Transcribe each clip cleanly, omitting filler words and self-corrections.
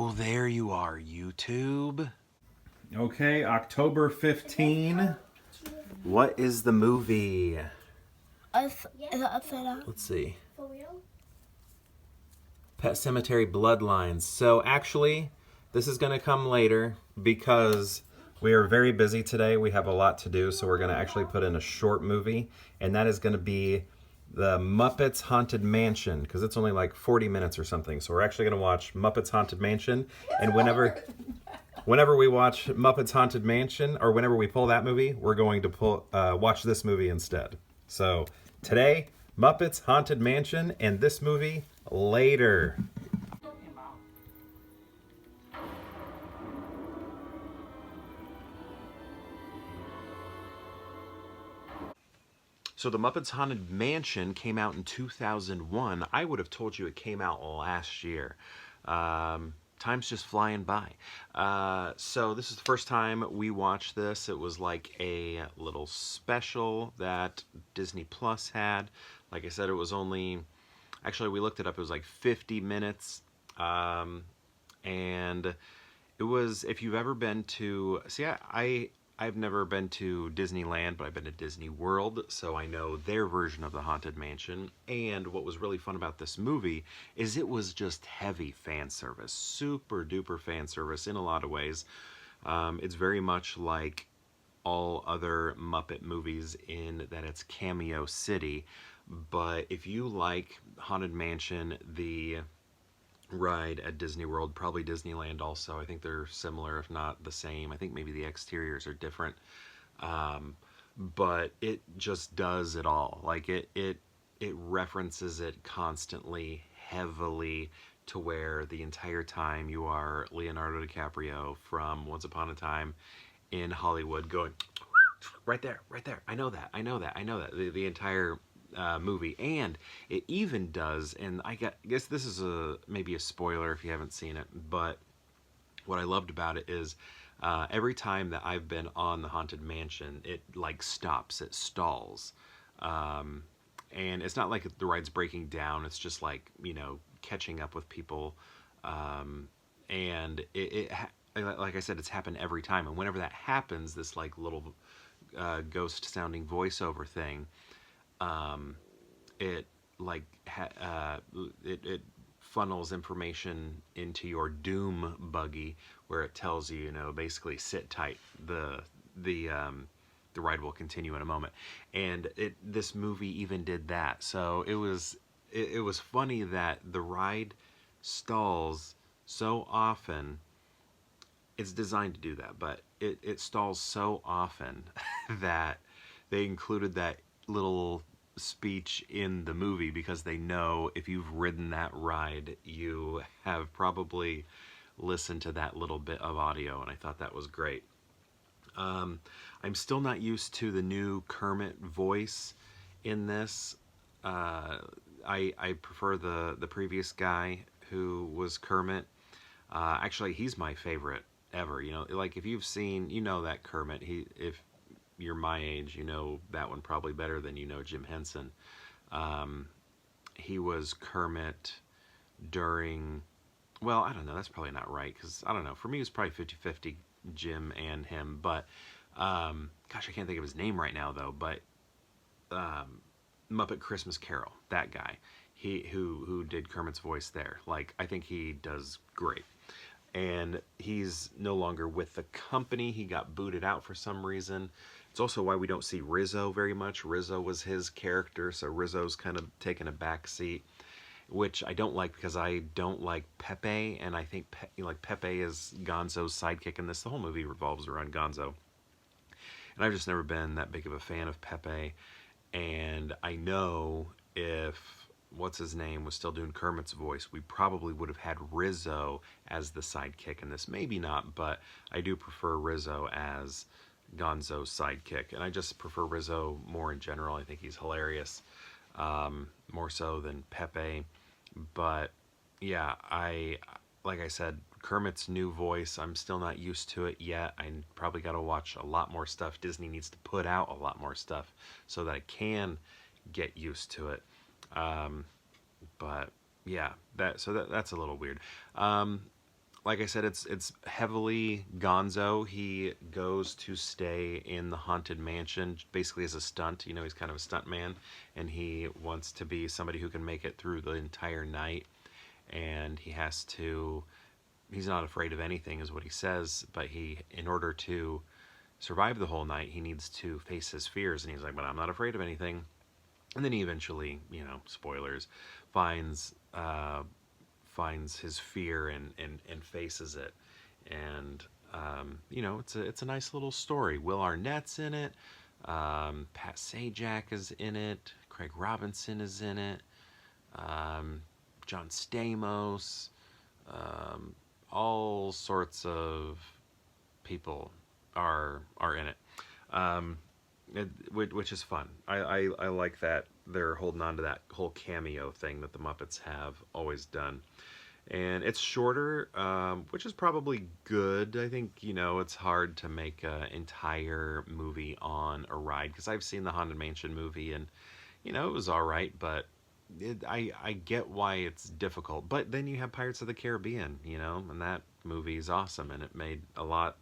Oh, there you are, YouTube. Okay, October 15. What is the movie? Upside down. Let's see. For real? Pet Cemetery Bloodlines. So actually, this is going to come later because we are very busy today. We have a lot to do, so we're going to actually put in a short movie, and that is going to be the Muppets Haunted Mansion, because it's only like 40 minutes or something. So we're actually going to watch Muppets Haunted Mansion, and whenever we watch Muppets Haunted Mansion, or whenever we pull that movie, we're going to watch this movie instead. So today, Muppets Haunted Mansion, and this movie later. So the Muppets Haunted Mansion came out in 2001. I would have told you it came out last year. Time's just flying by. So this is the first time we watched this. It was like a little special that Disney Plus had. Like I said, it was only... Actually, we looked it up. It was like 50 minutes. And it was... If you've ever been to... See, I've never been to Disneyland, but I've been to Disney World, so I know their version of the Haunted Mansion. And what was really fun about this movie is it was just heavy fan service, super duper fan service in a lot of ways. It's very much like all other Muppet movies in that it's Cameo City, but if you like Haunted Mansion, the ride at Disney World, probably Disneyland also. I think they're similar, if not the same. I think maybe the exteriors are different. But it just does it all. Like it references it constantly, heavily, to where the entire time you are Leonardo DiCaprio from Once Upon a Time in Hollywood going, right there, right there. I know that, I know that, I know that. The entire movie, and it even does, and I guess this is maybe a spoiler if you haven't seen it, but what I loved about it is every time that I've been on the Haunted Mansion, it like stops, it stalls, and it's not like the ride's breaking down, it's just like, you know, catching up with people, and like I said, it's happened every time, and whenever that happens, this like little ghost sounding voiceover thing, it like it funnels information into your doom buggy, where it tells you, you know, basically sit tight, the ride will continue in a moment. And this movie even did that. So it was funny that the ride stalls so often. It's designed to do that, but it stalls so often that they included that little speech in the movie, because they know if you've ridden that ride, you have probably listened to that little bit of audio, and I thought that was great. I'm still not used to the new Kermit voice in this. I prefer the previous guy who was Kermit. Actually, he's my favorite ever. You know, like if you've seen, you know that Kermit. If you're my age, you know that one probably better than you know Jim Henson. He was Kermit during, well, I don't know, that's probably not right, because I don't know, for me it was probably 50-50 Jim and him, but gosh, I can't think of his name right now though, but Muppet Christmas Carol, that guy, who did Kermit's voice there, like, I think he does great. And he's no longer with the company. He got booted out for some reason. It's also why we don't see Rizzo very much. Rizzo was his character, so Rizzo's kind of taken a back seat, which I don't like, because I don't like Pepe, and I think Pepe is Gonzo's sidekick in this. The whole movie revolves around Gonzo. And I've just never been that big of a fan of Pepe. And I know if what's his name was still doing Kermit's voice, we probably would have had Rizzo as the sidekick in this. Maybe not, but I do prefer Rizzo as Gonzo's sidekick, and I just prefer Rizzo more in general. I think he's hilarious, more so than Pepe. But yeah, like I said, Kermit's new voice, I'm still not used to it yet. I probably got to watch a lot more stuff. Disney needs to put out a lot more stuff so that I can get used to it. But yeah, that's a little weird. like I said, it's heavily Gonzo. He goes to stay in the haunted mansion basically as a stunt. You know, he's kind of a stunt man, and he wants to be somebody who can make it through the entire night. And he has to. He's not afraid of anything, is what he says. But in order to survive the whole night, he needs to face his fears. And he's like, "But I'm not afraid of anything." And then he eventually, spoilers, finds finds his fear and faces it. And it's a nice little story. Will Arnett's in it. Pat Sajak is in it. Craig Robinson is in it. John Stamos. All sorts of people are in it. Um, which is fun. I like that they're holding on to that whole cameo thing that the Muppets have always done. And it's shorter, which is probably good. I think, it's hard to make an entire movie on a ride, because I've seen the Haunted Mansion movie, and, it was all right, but I get why it's difficult. But then you have Pirates of the Caribbean, and that movie is awesome, and it made a lot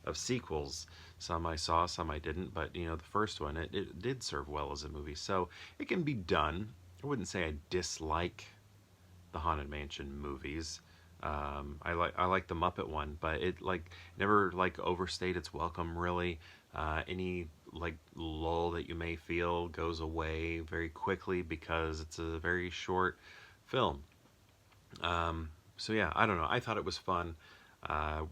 of sequels. Some I saw, some I didn't, but the first one, it did serve well as a movie, so it can be done. I wouldn't say I dislike the Haunted Mansion movies. I like the Muppet one, but it never overstayed its welcome really. Any lull that you may feel goes away very quickly because it's a very short film. So yeah, I don't know. I thought it was fun. Uh,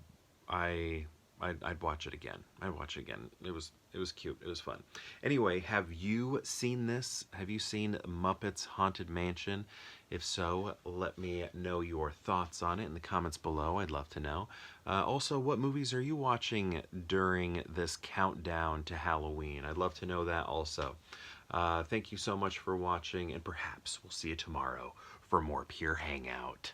I I'd watch it again. I'd watch it again. It was cute. It was fun. Anyway, have you seen this? Have you seen Muppets Haunted Mansion? If so, let me know your thoughts on it in the comments below. I'd love to know. Also, what movies are you watching during this countdown to Halloween? I'd love to know that also. Thank you so much for watching, and perhaps we'll see you tomorrow for more Pure Hangout.